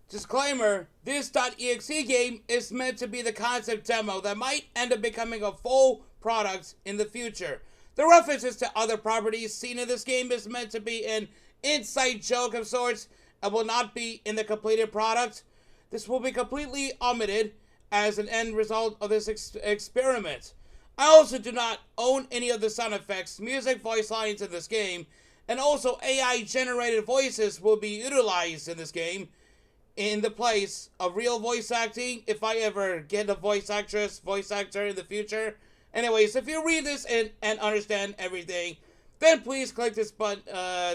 Disclaimer, this .exe game is meant to be the concept demo that might end up becoming a full product in the future. The references to other properties seen in this game is meant to be an inside joke of sorts and will not be in the completed product. This will be completely omitted as an end result of this experiment. I also do not own any of the sound effects, music, voice lines in this game, and also AI generated voices will be utilized in this game in the place of real voice acting if I ever get a voice actor in the future. Anyways, if you read this and understand everything, then please click this button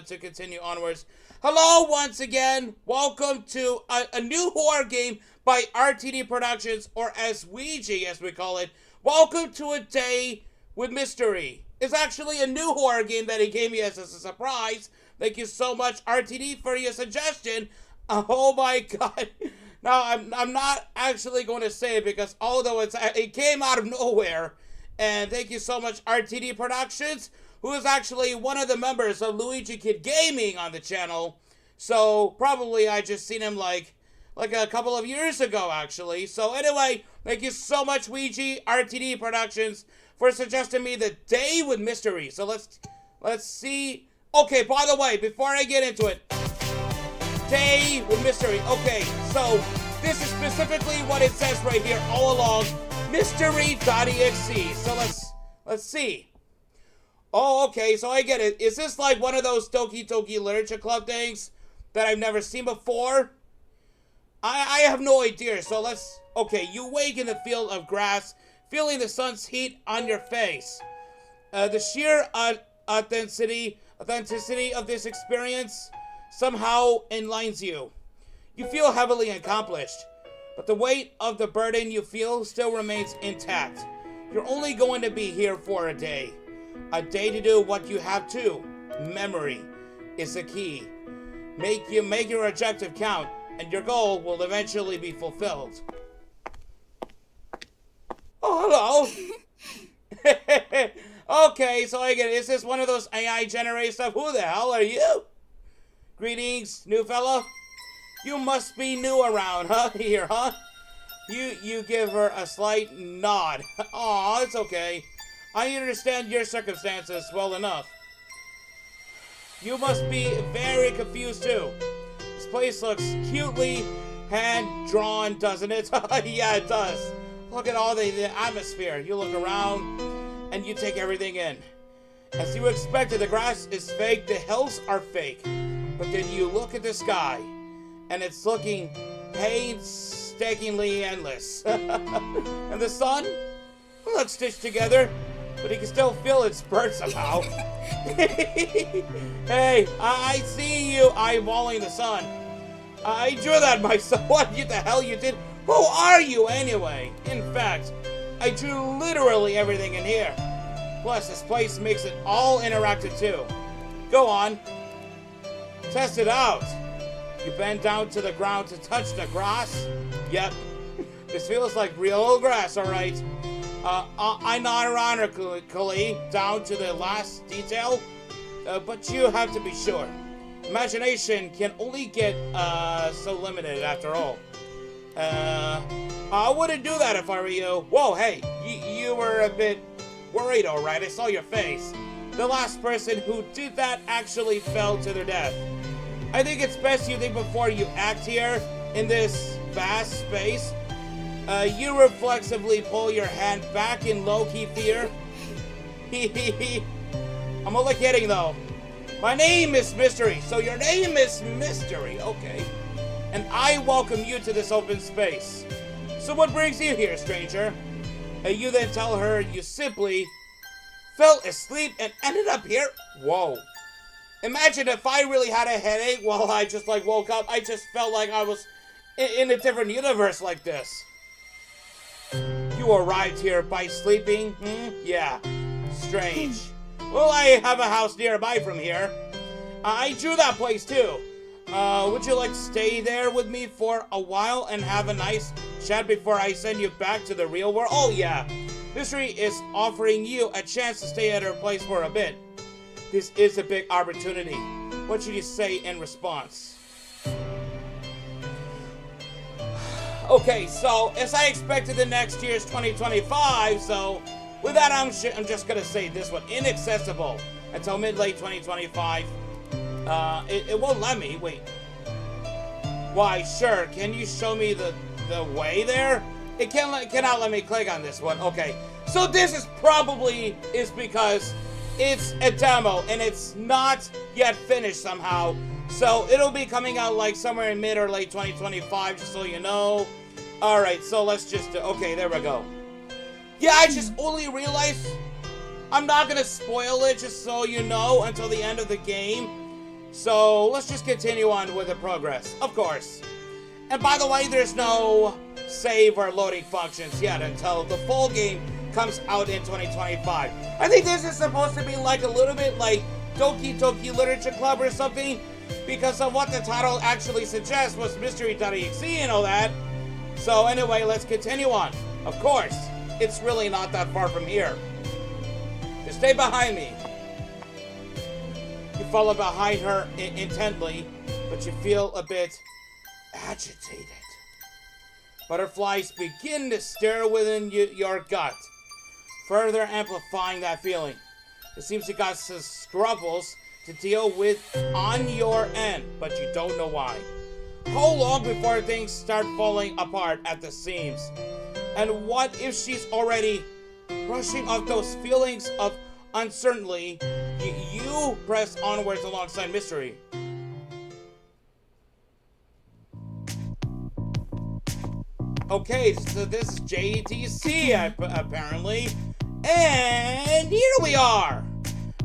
to continue onwards. Hello once again. Welcome to a new horror game by RTD Productions, or as Ouija as we call it. Welcome to A Day with Mystery. It's actually a new horror game that he gave me as a surprise. Thank you so much, RTD, for your suggestion. Oh my god. Now, I'm not actually going to say it because although it came out of nowhere. And thank you so much, RTD Productions, who is actually one of the members of Luigi Kid Gaming on the channel. So probably I just seen him like a couple of years ago, actually. So anyway, thank you so much, Ouija, RTD Productions, for suggesting me The Day with Mystery. So let's see. Okay, by the way, before I get into it, Day with Mystery. Okay, so this is specifically what it says right here all along. Mystery.EXE. So let's see. Oh, okay, so I get it. Is this like one of those Doki Doki Literature Club things that I've never seen before? I have no idea. So okay, you wake in the field of grass, feeling the sun's heat on your face. The sheer authenticity of this experience somehow enlightens you. You feel heavily accomplished, but the weight of the burden you feel still remains intact. You're only going to be here for a day. A day to do what you have to. Memory is the key. Make your objective count, and your goal will eventually be fulfilled. Oh, hello. Okay, so I get it. Is this one of those AI generated stuff? Who the hell are you? Greetings, new fella. You must be new around, huh? Here, huh? You give her a slight nod. Aw, it's okay. I understand your circumstances well enough. You must be very confused too. This place looks cutely hand-drawn, doesn't it? Yeah, it does. Look at all the atmosphere. You look around and you take everything in. As you expected, the grass is fake, the hills are fake. But then you look at the sky, and it's looking painstakingly endless. And the sun looks stitched together, but you can still feel its burn somehow. Hey, I see you eyeballing the sun. I drew that myself. What the hell you did? Who are you anyway? In fact, I drew literally everything in here. Plus, this place makes it all interactive too. Go on. Test it out. You bend down to the ground to touch the grass. Yep. This feels like real grass, alright. I nod ironically down to the last detail, but you have to be sure. Imagination can only get so limited after all. I wouldn't do that if I were you. Whoa, hey, you were a bit worried, alright? I saw your face. The last person who did that actually fell to their death. I think it's best you think before you act here in this vast space. You reflexively pull your hand back in low-key fear. I'm only kidding though. My name is Mystery, so your name is Mystery, okay. And I welcome you to this open space. So what brings you here, stranger? You then tell her you simply fell asleep and ended up here. Whoa. Imagine if I really had a headache while I just woke up. I just felt like I was in a different universe like this. You arrived here by sleeping? Yeah. Strange. Well, I have a house nearby from here. I drew that place too. Would you like to stay there with me for a while and have a nice chat before I send you back to the real world? Oh yeah. Mystery is offering you a chance to stay at her place for a bit. This is a big opportunity. What should you say in response? Okay, so as I expected, the next year's 2025. So with that, I'm just gonna say this one inaccessible until mid-late 2025. It won't let me. Wait. Why? Sure. Can you show me the way there? It cannot let me click on this one. Okay. So this is probably because it's a demo and it's not yet finished somehow. So it'll be coming out like somewhere in mid or late 2025, just so you know. Alright, so let's just okay, there we go. Yeah, I just only realized I'm not gonna spoil it, just so you know, until the end of the game. So let's just continue on with the progress, of course. And by the way, there's no save or loading functions yet until the full game comes out in 2025. I think this is supposed to be like a little bit like Doki Doki Literature Club or something, because of what the title actually suggests was Mystery.EXE and all that. So anyway, let's continue on. Of course, it's really not that far from here. Just stay behind me. You follow behind her intently, but you feel a bit agitated. Butterflies begin to stir within your gut, further amplifying that feeling. It seems you got some scruples to deal with on your end, but you don't know why. How long before things start falling apart at the seams? And what if she's already brushing off those feelings of uncertainty? You press onwards alongside Mystery. Okay, so this is JTC apparently. And here we are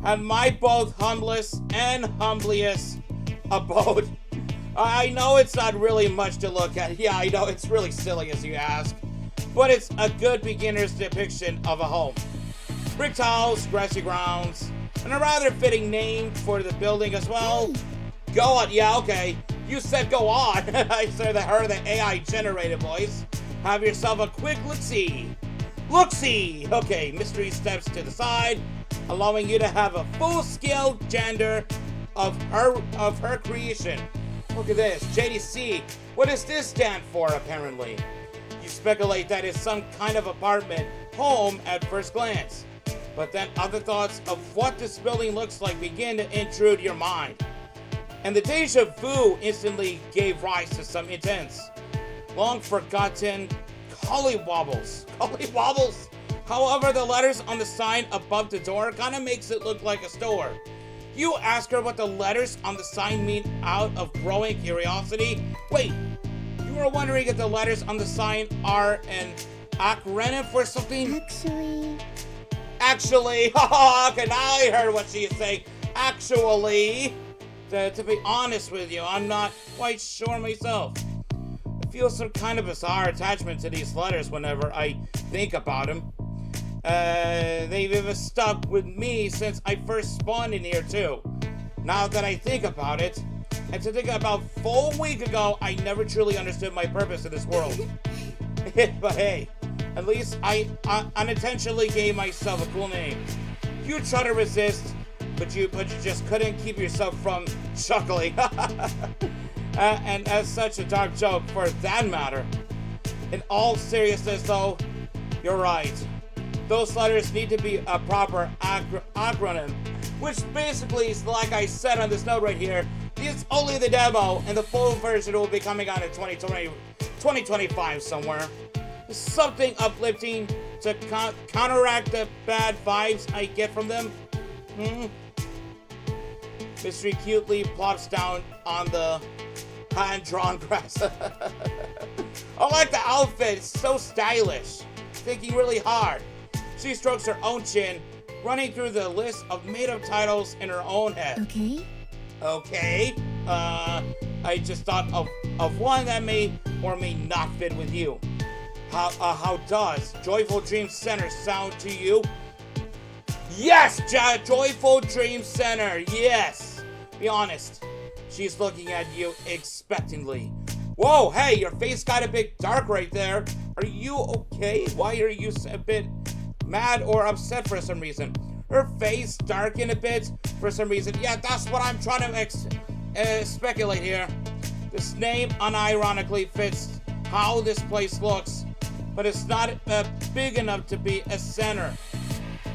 at my both humblest and humbliest abode. I know it's not really much to look at. Yeah, I know it's really silly as you ask, but it's a good beginner's depiction of a home. Brick tiles, grassy grounds, and a rather fitting name for the building as well. Go on, yeah, okay. You said go on. I said I heard the AI generated voice. Have yourself a quick look-see. Look-see! Okay, Mystery steps to the side, allowing you to have a full-scale gender of her creation. Look at this, JDC. What does this stand for, apparently? You speculate that it's some kind of apartment home at first glance. But then other thoughts of what this building looks like begin to intrude your mind. And the deja vu instantly gave rise to some intense, long-forgotten collywobbles. Collywobbles? However, the letters on the sign above the door kind of makes it look like a store. You ask her what the letters on the sign mean out of growing curiosity. Wait, you were wondering if the letters on the sign are an acronym for something? Actually, okay, now I heard what she is saying. Actually, to be honest with you, I'm not quite sure myself. I feel some kind of bizarre attachment to these letters whenever I think about them. They've even stuck with me since I first spawned in here too. Now that I think about it, and to think about 4 weeks ago, I never truly understood my purpose in this world. But hey, at least I unintentionally gave myself a cool name. You try to resist, but you just couldn't keep yourself from chuckling. And as such a dark joke for that matter. In all seriousness though, you're right. Those letters need to be a proper acronym, which basically is, like I said on this note right here, it's only the demo, and the full version will be coming out in 2025 somewhere. Something uplifting to counteract the bad vibes I get from them. Mystery cutely plops down on the hand-drawn grass. I like the outfit, it's so stylish. Thinking really hard. She strokes her own chin, running through the list of made-up titles in her own head. Okay. I just thought of one that may or may not fit with you. How does Joyful Dream Center sound to you? Yes, Joyful Dream Center, yes. Be honest. She's looking at you expectantly. Whoa, hey, your face got a bit dark right there. Are you okay? Why are you a bit mad or upset for some reason? Her face darkened a bit for some reason. Yeah, that's what I'm trying to speculate here. This name unironically fits how this place looks, but it's not big enough to be a center.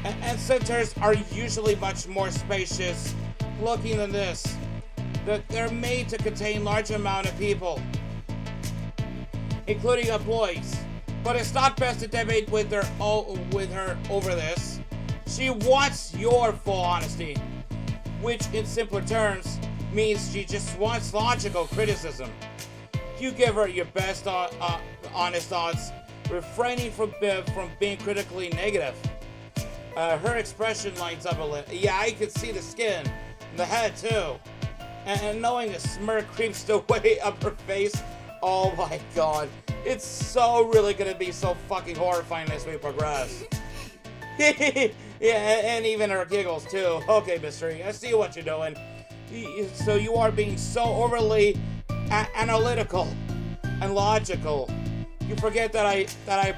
And centers are usually much more spacious looking than this. They're made to contain large amount of people, including employees. But it's not best to debate with her over this. She wants your full honesty, which in simpler terms means she just wants logical criticism. You give her your best honest thoughts, refraining from being critically negative. Her expression lights up a little. Yeah, I can see the skin, and the head too. And knowing a smirk creeps the way up her face. Oh my god. It's so really gonna be so fucking horrifying as we progress. Yeah, and even her giggles too. Okay, Mystery, I see what you're doing. So you are being so overly analytical and logical. You forget that I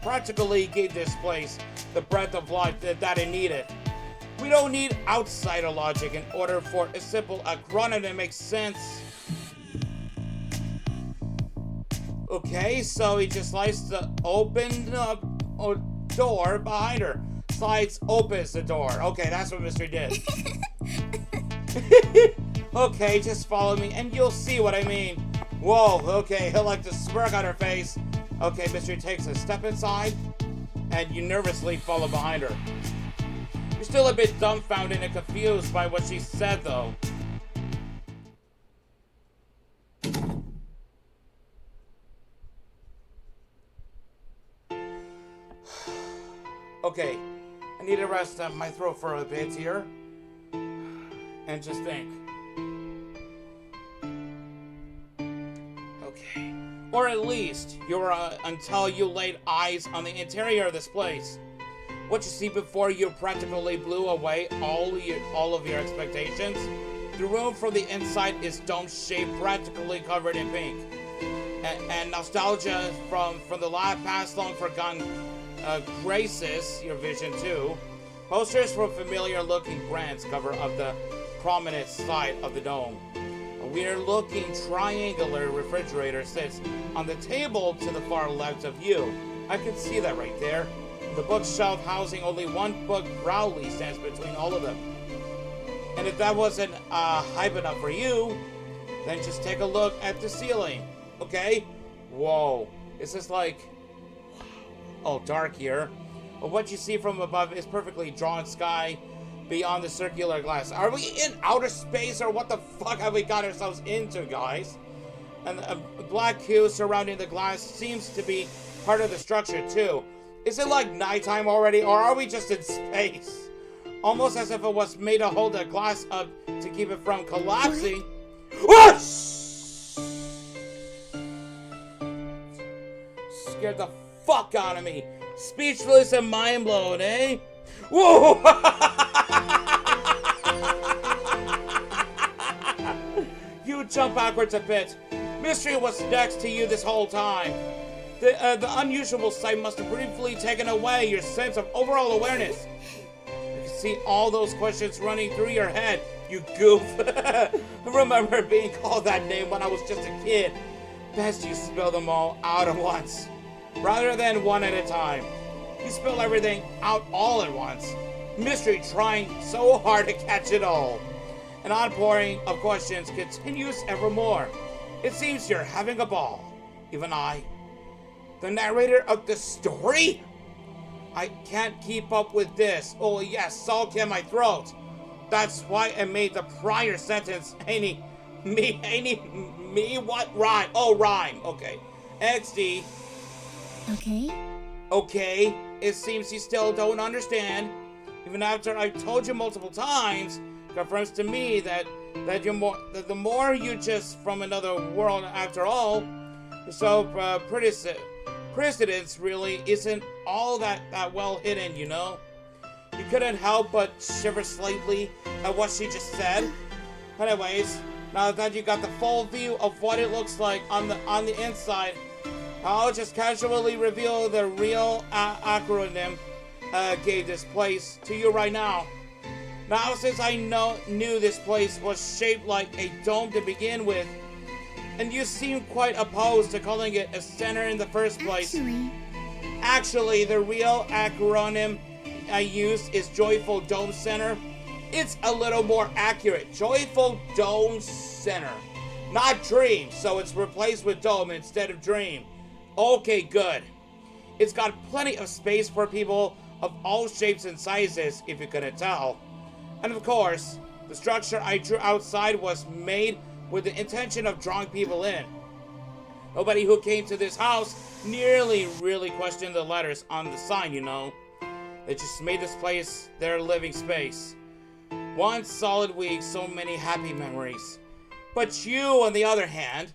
practically gave this place the breadth of life that it needed. We don't need outsider logic in order for a simple acronym to make sense. Okay, so he just likes to open a door behind her. Slides opens the door. Okay, that's what Mystery did. Okay, just follow me and you'll see what I mean. Whoa, okay, he'll like to smirk on her face. Okay, Mystery takes a step inside and you nervously follow behind her. You're still a bit dumbfounded and confused by what she said though. Okay, I need to rest my throat for a bit here. And just think. Okay. Or at least, until you laid eyes on the interior of this place. What you see before you practically blew away all of your expectations. The room from the inside is dome-shaped, practically covered in pink. And nostalgia from the past long-forgotten graces your vision too. Posters from familiar-looking brands cover up the prominent side of the dome. A weird-looking triangular refrigerator sits on the table to the far left of you. I can see that right there. The bookshelf housing only one book proudly stands between all of them. And if that wasn't hype enough for you, then just take a look at the ceiling. Okay? Whoa. It's just like... Oh, dark here. But what you see from above is perfectly drawn sky beyond the circular glass. Are we in outer space or what the fuck have we got ourselves into, guys? And a black hue surrounding the glass seems to be part of the structure too. Is it like nighttime already or are we just in space? Almost as if it was made to hold the glass up to keep it from collapsing. Scared the fuck out of me. Speechless and mind blown, eh? Whoa! You jump backwards a bit. Mystery was next to you this whole time. The unusual sight must have briefly taken away your sense of overall awareness. You can see all those questions running through your head, you goof. I remember being called that name when I was just a kid. Best you spill them all out at once, rather than one at a time. You spill everything out all at once. Mystery trying so hard to catch it all. An outpouring of questions continues evermore. It seems you're having a ball. Even I, the narrator of the story? I can't keep up with this. Oh yes, sulk in my throat. That's why I made the prior sentence me, what? Rhyme. Oh, rhyme. Okay. XD. Okay. It seems you still don't understand. Even after I've told you multiple times, confirms to me that the more you just from another world after all. So precedence really isn't all that well hidden, you know. You couldn't help but shiver slightly at what she just said. Anyways, now that you got the full view of what it looks like on the inside, I'll just casually reveal the real acronym gave this place to you right now. Now, since I knew this place was shaped like a dome to begin with, And you seem quite opposed to calling it a center in the first place. Actually, the real acronym I use is Joyful Dome Center. It's a little more accurate. Joyful Dome Center. Not Dream, so it's replaced with Dome instead of Dream. Okay, good. It's got plenty of space for people of all shapes and sizes, if you couldn't tell. And of course, the structure I drew outside was made with the intention of drawing people in. Nobody who came to this house nearly really questioned the letters on the sign, you know. They just made this place their living space. One solid week, so many happy memories. But you, on the other hand,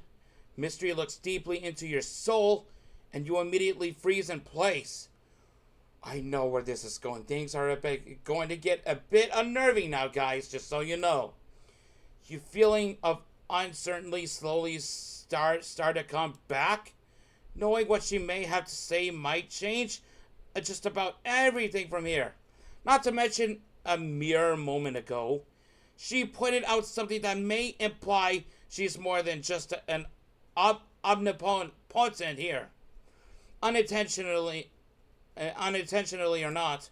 Mystery looks deeply into your soul, and you immediately freeze in place. I know where this is going. Things are going to get a bit unnerving now, guys, just so you know. Your feeling of uncertainty slowly start to come back. Knowing what she may have to say might change just about everything from here. Not to mention, a mere moment ago, she pointed out something that may imply she's more than just an omnipotent here. Unintentionally or not.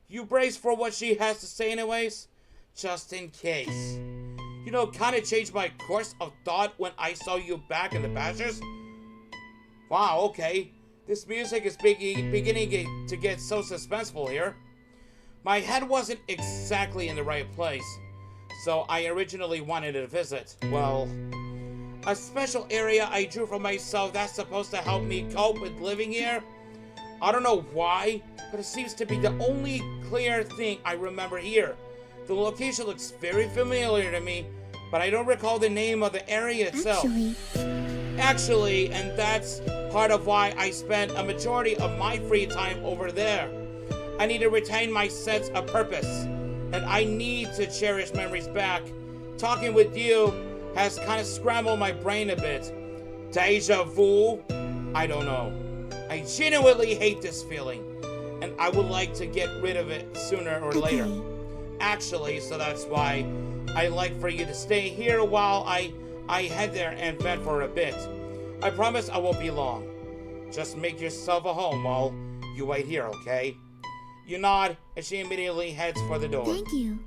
You brace for what she has to say anyways, just in case. You know, kind of changed my course of thought when I saw you back in the pastures. Wow, okay. This music is beginning to get so suspenseful here. My head wasn't exactly in the right place, so I originally wanted to visit, well, a special area I drew for myself that's supposed to help me cope with living here. I don't know why, but it seems to be the only clear thing I remember here. The location looks very familiar to me, but I don't recall the name of the area itself. Actually, and that's part of why I spend a majority of my free time over there. I need to retain my sense of purpose, and I need to cherish memories back. Talking with you has kind of scrambled my brain a bit. Deja vu? I don't know. I genuinely hate this feeling, and I would like to get rid of it sooner or later. Actually, so that's why I'd like for you to stay here while I head there and vent for a bit. I promise I won't be long. Just make yourself a home while you wait here, okay? You nod, and she immediately heads for the door. Thank you.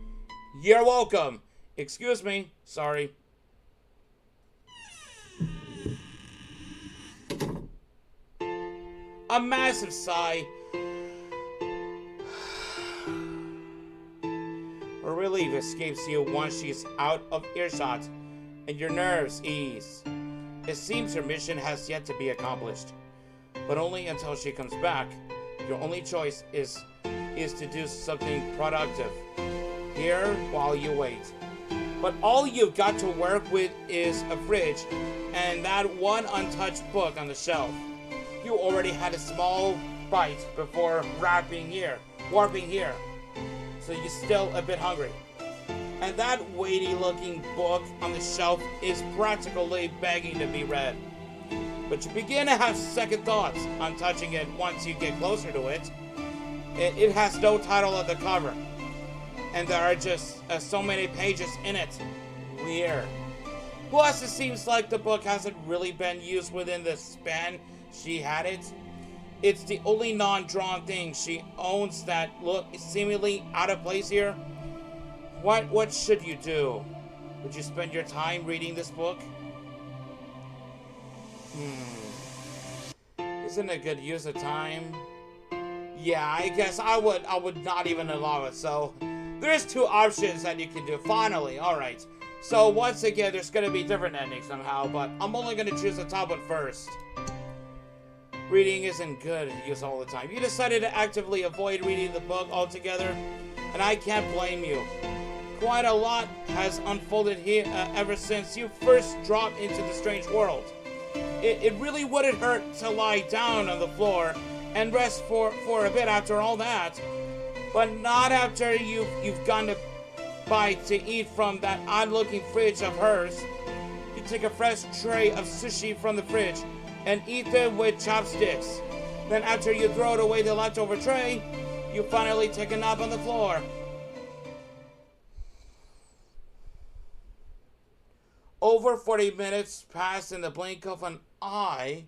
You're welcome. Excuse me. Sorry. A massive sigh. A relief escapes you once she's out of earshot, and your nerves ease. It seems your mission has yet to be accomplished, but only until she comes back. Your only choice is to do something productive here while you wait. But all you've got to work with is a fridge and that one untouched book on the shelf. You already had a small bite before warping here, so you're still a bit hungry. And that weighty-looking book on the shelf is practically begging to be read. But you begin to have second thoughts on touching it once you get closer to it. It has no title on the cover, and there are just so many pages in it. Weird. Plus, it seems like the book hasn't really been used within the span she had it. It's the only non-drawn thing she owns that look seemingly out of place here. What should you do? Would you spend your time reading this book? Isn't it a good use of time? Yeah, I guess I would not even allow it. So there's two options that you can do. Finally, alright. So once again, there's gonna be different endings somehow, but I'm only gonna choose the top one first. Reading isn't good use all the time. You decided to actively avoid reading the book altogether, and I can't blame you. Quite a lot has unfolded here ever since you first dropped into the strange world. It really wouldn't hurt to lie down on the floor and rest for a bit after all that, but not after you've gone to bite to eat from that odd-looking fridge of hers. You take a fresh tray of sushi from the fridge and eat them with chopsticks. Then after you throw it away the leftover tray, you finally take a nap on the floor. Over 40 minutes passed in the blink of an eye.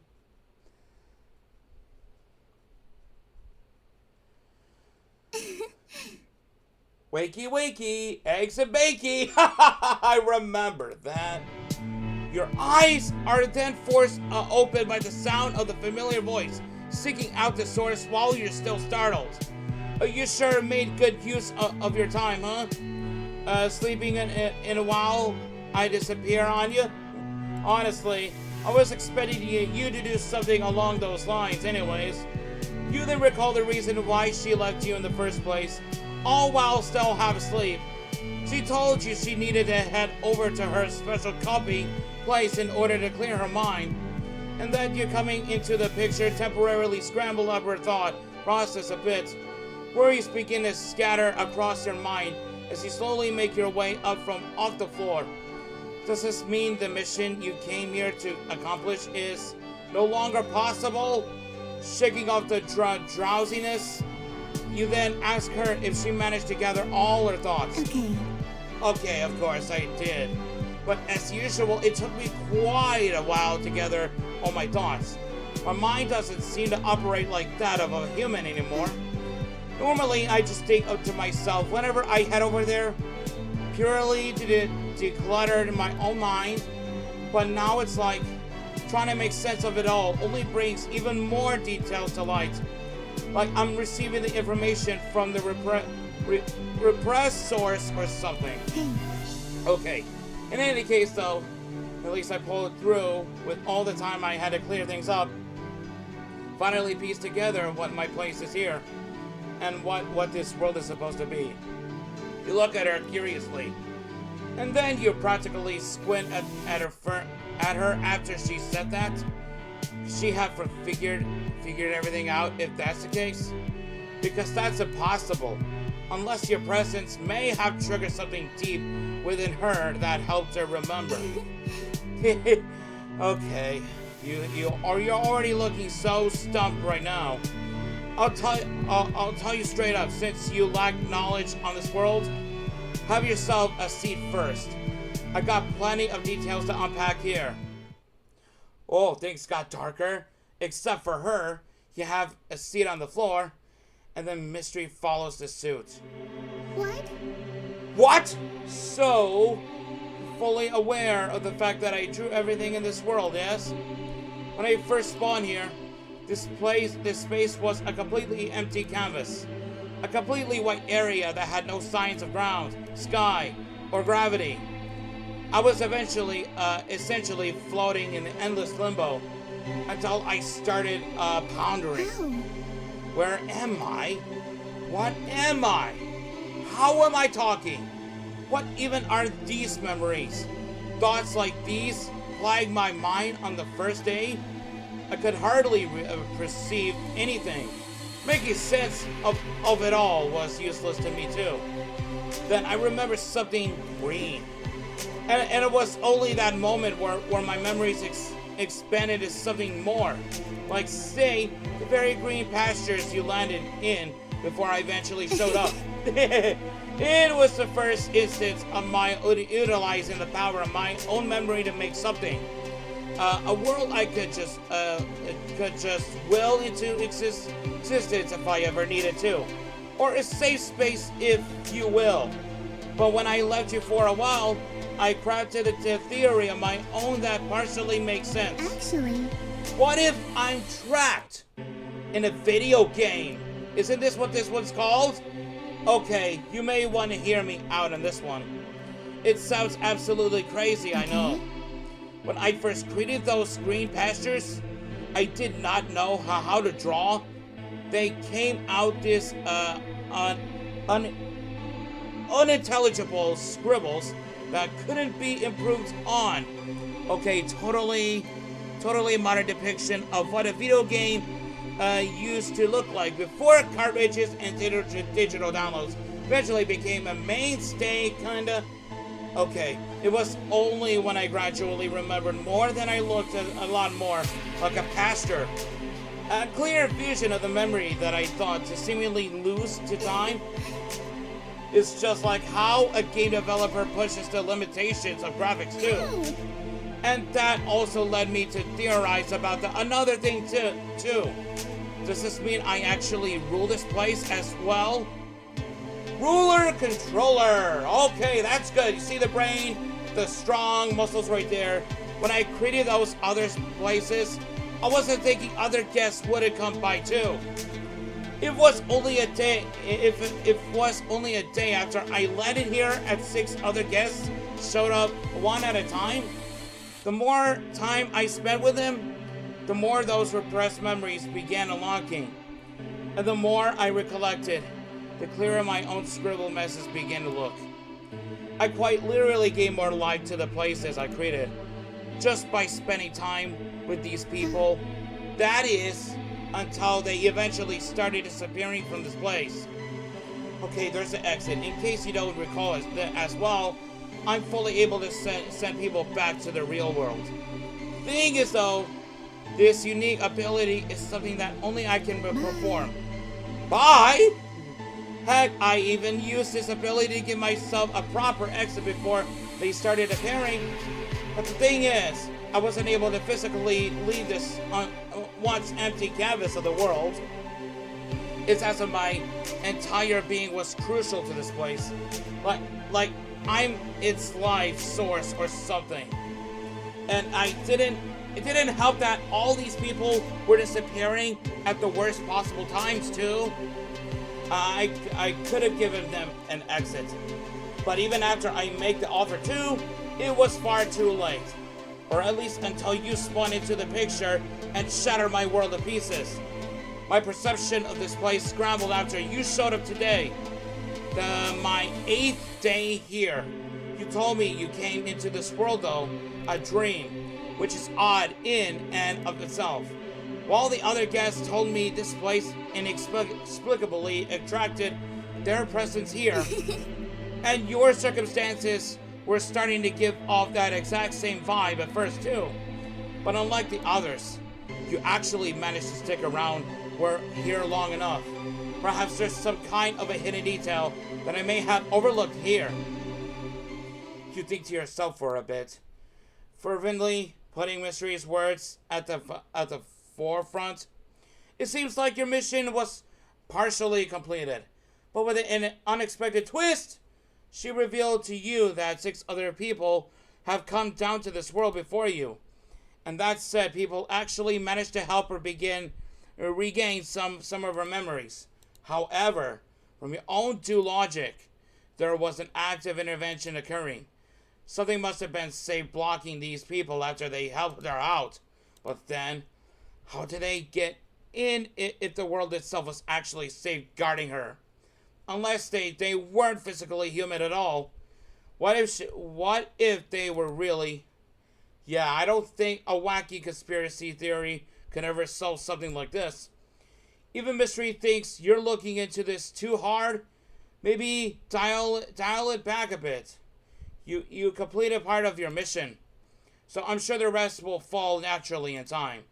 Wakey, wakey, eggs and bakey. I remember that. Your eyes are then forced open by the sound of the familiar voice, seeking out the source while you're still startled. You sure made good use of your time, huh? Sleeping in a while I disappear on you? Honestly, I was expecting you to do something along those lines anyways. You then recall the reason why she left you in the first place, all while still half asleep. She told you she needed to head over to her special copy place in order to clear her mind, and that you coming into the picture temporarily scrambled up her thought process a bit. Worries begin to scatter across your mind as you slowly make your way up from off the floor. Does this mean the mission you came here to accomplish is no longer possible? Shaking off the drowsiness, you then ask her if she managed to gather all her thoughts. Okay, of course I did. But as usual, it took me quite a while to gather all my thoughts. My mind doesn't seem to operate like that of a human anymore. Normally, I just think up to myself whenever I head over there, purely to declutter my own mind. But now it's like trying to make sense of it all only brings even more details to light. Like I'm receiving the information from the repressed source or something. Okay, in any case though, at least I pulled through with all the time I had to clear things up. Finally pieced together what my place is here and what this world is supposed to be. You look at her curiously, and then you practically squint at her after she said that. She had figured everything out if that's the case, because that's impossible unless your presence may have triggered something deep within her that helped her remember. Okay, you're already looking so stumped right now. I'll tell you straight up, since you lack knowledge on this world, have yourself a seat first. I got plenty of details to unpack here. Oh, things got darker. Except for her, you have a seat on the floor, and then Mystery follows the suit. What? So, fully aware of the fact that I drew everything in this world, yes? When I first spawned here, this space was a completely empty canvas. A completely white area that had no signs of ground, sky, or gravity. I was essentially floating in endless limbo until I started pondering. Where am I? What am I? How am I talking? What even are these memories? Thoughts like these plagued my mind on the first day. I could hardly perceive anything. Making sense of it all was useless to me too. Then I remember something green. And it was only that moment where my memories expanded to something more. Like, say, the very green pastures you landed in before I eventually showed up. It was the first instance of my utilizing the power of my own memory to make something. A world I could just will into existence if I ever needed to. Or a safe space, if you will. But when I left you for a while, I crafted a theory of my own that partially makes sense. Actually, what if I'm trapped in a video game? Isn't this what this one's called? Okay, you may want to hear me out on this one. It sounds absolutely crazy, I know. When I first created those green pastures, I did not know how to draw. They came out this unintelligible scribbles that couldn't be improved on. Okay, totally modern depiction of what a video game used to look like before cartridges and digital downloads eventually became a mainstay, kinda. Okay, it was only when I gradually remembered more than I looked at a lot more like a pasture. A clear vision of the memory that I thought to seemingly lose to time. It's just like how a game developer pushes the limitations of graphics too. And that also led me to theorize about another thing too. Does this mean I actually rule this place as well? Ruler controller. Okay, that's good. You see the brain, the strong muscles right there. When I created those other places, I wasn't thinking other guests would have come by too. It was only a day. If it was only a day after I landed here, and 6 other guests showed up one at a time. The more time I spent with them, the more those repressed memories began unlocking, and the more I recollected, the clearer my own scribbled messes began to look. I quite literally gave more life to the places I created, just by spending time with these people. That is, until they eventually started disappearing from this place. Okay, there's the exit. In case you don't recall as well, I'm fully able to send people back to the real world. Thing is though, this unique ability is something that only I can perform. Bye! Heck, I even used this ability to give myself a proper exit before they started appearing. But the thing is, I wasn't able to physically leave this once empty canvas of the world. It's as if my entire being was crucial to this place. Like I'm its life source or something. And it didn't help that all these people were disappearing at the worst possible times too. I could have given them an exit. But even after I make the offer too, it was far too late. Or at least until you spawned into the picture and shattered my world to pieces. My perception of this place scrambled after you showed up today. My 8th day here. You told me you came into this world though, a dream, which is odd in and of itself. While the other guests told me this place inexplicably attracted their presence here, and your circumstances were starting to give off that exact same vibe at first too. But unlike the others, you actually managed to stick around here long enough. Perhaps there's some kind of a hidden detail that I may have overlooked here. You think to yourself for a bit, fervently putting Mystery's words at the forefront. It seems like your mission was partially completed, but with an unexpected twist, she revealed to you that 6 other people have come down to this world before you. And that said, people actually managed to help her regain some of her memories. However, from your own due logic, there was an active intervention occurring. Something must have been safe blocking these people after they helped her out. But then, how did they get in if the world itself was actually safeguarding her? Unless they weren't physically human at all. What if they were really? Yeah, I don't think a wacky conspiracy theory can ever solve something like this. Even Mystery thinks you're looking into this too hard. Maybe dial it back a bit. You completed part of your mission, so I'm sure the rest will fall naturally in time.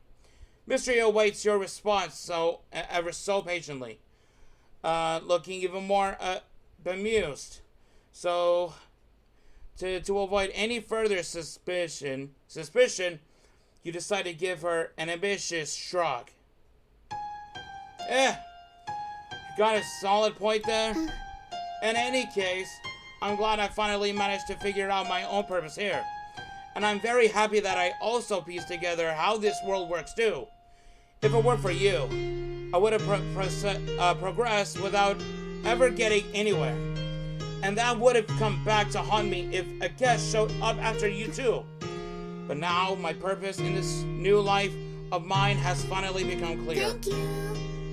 Mystery awaits your response ever so patiently, looking even more bemused. So, to avoid any further suspicion, you decide to give her an ambitious shrug. You got a solid point there. In any case, I'm glad I finally managed to figure out my own purpose here. And I'm very happy that I also pieced together how this world works too. If it weren't for you, I would have progressed without ever getting anywhere. And that would have come back to haunt me if a guest showed up after you too. But now my purpose in this new life of mine has finally become clear. Thank you.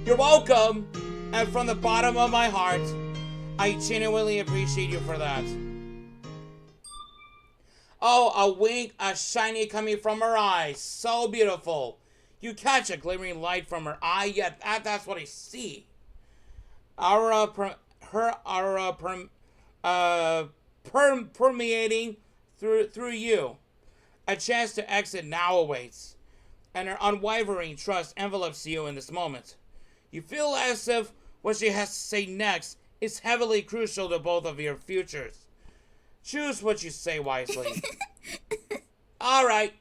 You're welcome. And from the bottom of my heart, I genuinely appreciate you for that. Oh, a wink, a shiny coming from her eyes. So beautiful. You catch a glimmering light from her eye, yet that's what I see. Her aura permeating through you. A chance to exit now awaits, and her unwavering trust envelops you in this moment. You feel as if what she has to say next is heavily crucial to both of your futures. Choose what you say wisely. Alright,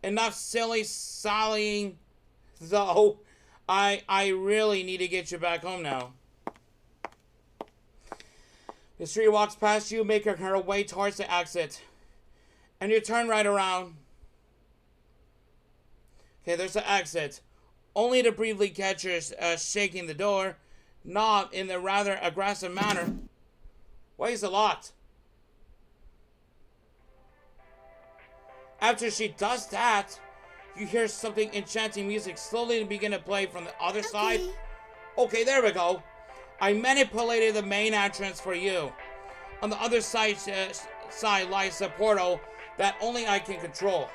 enough silly sallying, though. I really need to get you back home now. Mystery walks past you, making her way towards the exit. And you turn right around. Okay, there's the exit. Only to briefly catch her shaking the door, not in the rather aggressive manner. Why is it locked? After she does that, you hear something enchanting music slowly begin to play from the other side. Okay, there we go. I manipulated the main entrance for you. On the other side lies a portal that only I can control.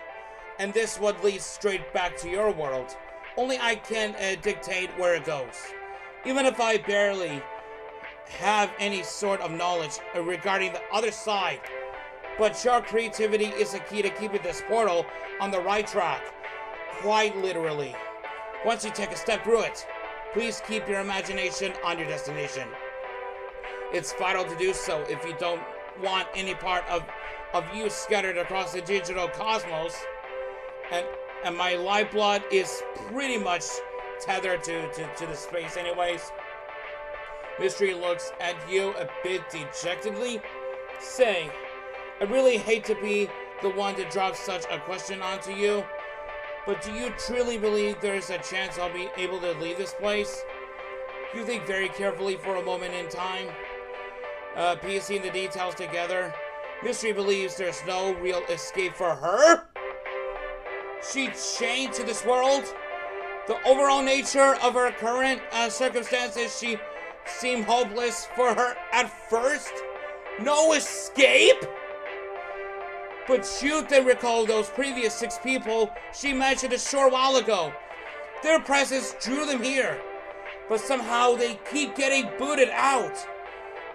And this would lead straight back to your world. Only I can dictate where it goes. Even if I barely have any sort of knowledge regarding the other side. But your creativity is the key to keeping this portal on the right track. Quite literally. Once you take a step through it, please keep your imagination on your destination. It's vital to do so if you don't want any part of you scattered across the digital cosmos. And my lifeblood is pretty much tethered to the space anyways. Mystery looks at you a bit dejectedly. Say, I really hate to be the one to drop such a question onto you, but do you truly believe there's a chance I'll be able to leave this place? You think very carefully for a moment in time, piecing the details together. Mystery believes there's no real escape for her. She's chained to this world. The overall nature of her current circumstances, she seemed hopeless for her at first. No escape? But you then recall those previous 6 people she mentioned a short while ago. Their presence drew them here, but somehow they keep getting booted out.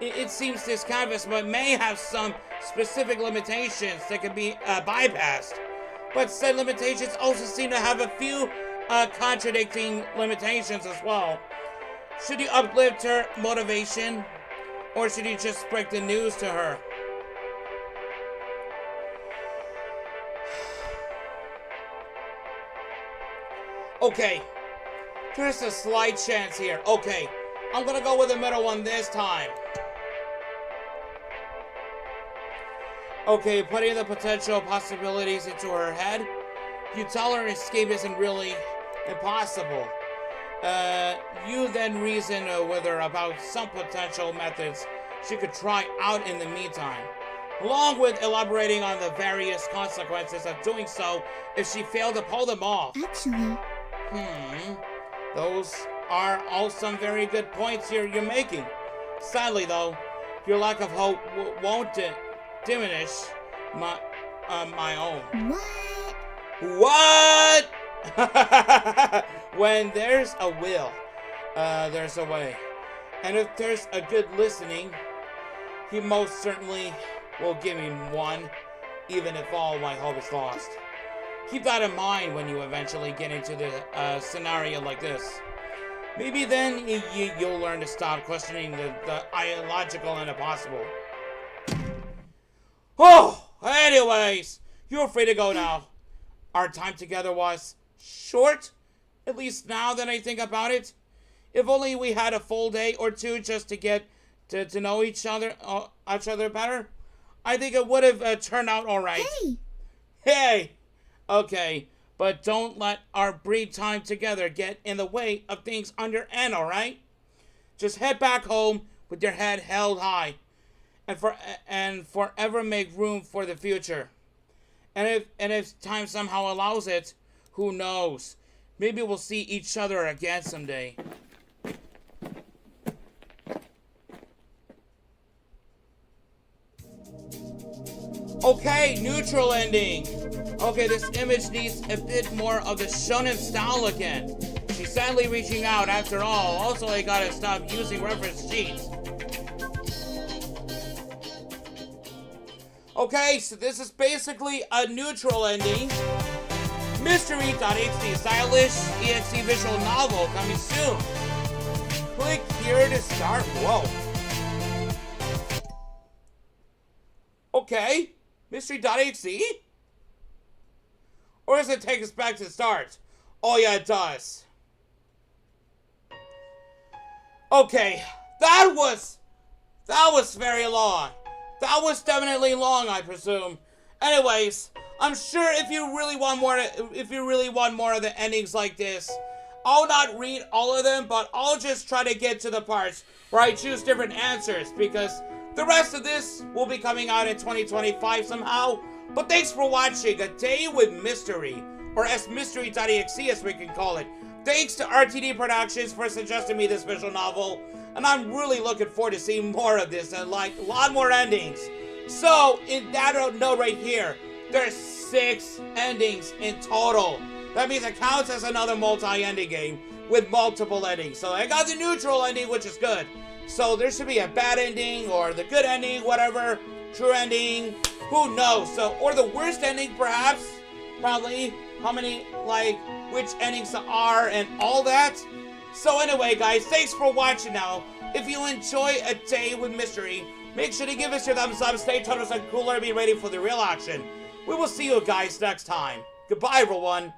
It seems this canvas may have some specific limitations that can be bypassed, but said limitations also seem to have a few contradicting limitations as well. Should you uplift her motivation, or should you just break the news to her? Okay, there's a slight chance here. Okay, I'm gonna go with the middle one this time. Okay, putting the potential possibilities into her head, you tell her escape isn't really impossible. You then reason with her about some potential methods she could try out in the meantime, along with elaborating on the various consequences of doing so if she failed to pull them off. Actually, those are all some very good points you're making. Sadly, though, your lack of hope won't diminish my own. what? What? When there's a will, there's a way. And if there's a good listening, he most certainly will give me one, even if all my hope is lost. Keep that in mind when you eventually get into the scenario like this. Maybe then you'll learn to stop questioning the illogical and impossible. Oh, anyways, you're free to go now. Our time together was short, at least now that I think about it. If only we had a full day or two just to get to know each other better, I think it would have turned out all right. Hey! Okay, but don't let our brief time together get in the way of things on your end, all right? Just head back home with your head held high, and forever make room for the future. And if time somehow allows it, who knows? Maybe we'll see each other again someday. Okay, neutral ending. Okay, this image needs a bit more of the shonen style again. She's sadly reaching out after all. Also, I gotta stop using reference sheets. Okay, so this is basically a neutral ending. Mystery.EXE stylish EXE visual novel coming soon. Click here to start. Whoa. Okay. Mystery.EXE? Or does it take us back to the start? Oh yeah, it does. Okay. That was very long. That was definitely long, I presume. Anyways, I'm sure if you really want more of the endings like this, I'll not read all of them, but I'll just try to get to the parts where I choose different answers, because the rest of this will be coming out in 2025 somehow. But thanks for watching A Day with Mystery, or as Mystery.EXE as we can call it. Thanks to RTD Productions for suggesting me this visual novel, and I'm really looking forward to seeing more of this and like a lot more endings. So, in that note right here, there's 6 endings in total. That means it counts as another multi-ending game with multiple endings. So I got the neutral ending, which is good. So there should be a bad ending or the good ending, whatever, true ending, who knows. So, or the worst ending perhaps, probably, how many, like, which endings there are and all that. So anyway guys, thanks for watching now. If you enjoy A Day with Mystery, make sure to give us your thumbs up, stay tuned and cooler, be ready for the real action. We will see you guys next time. Goodbye everyone.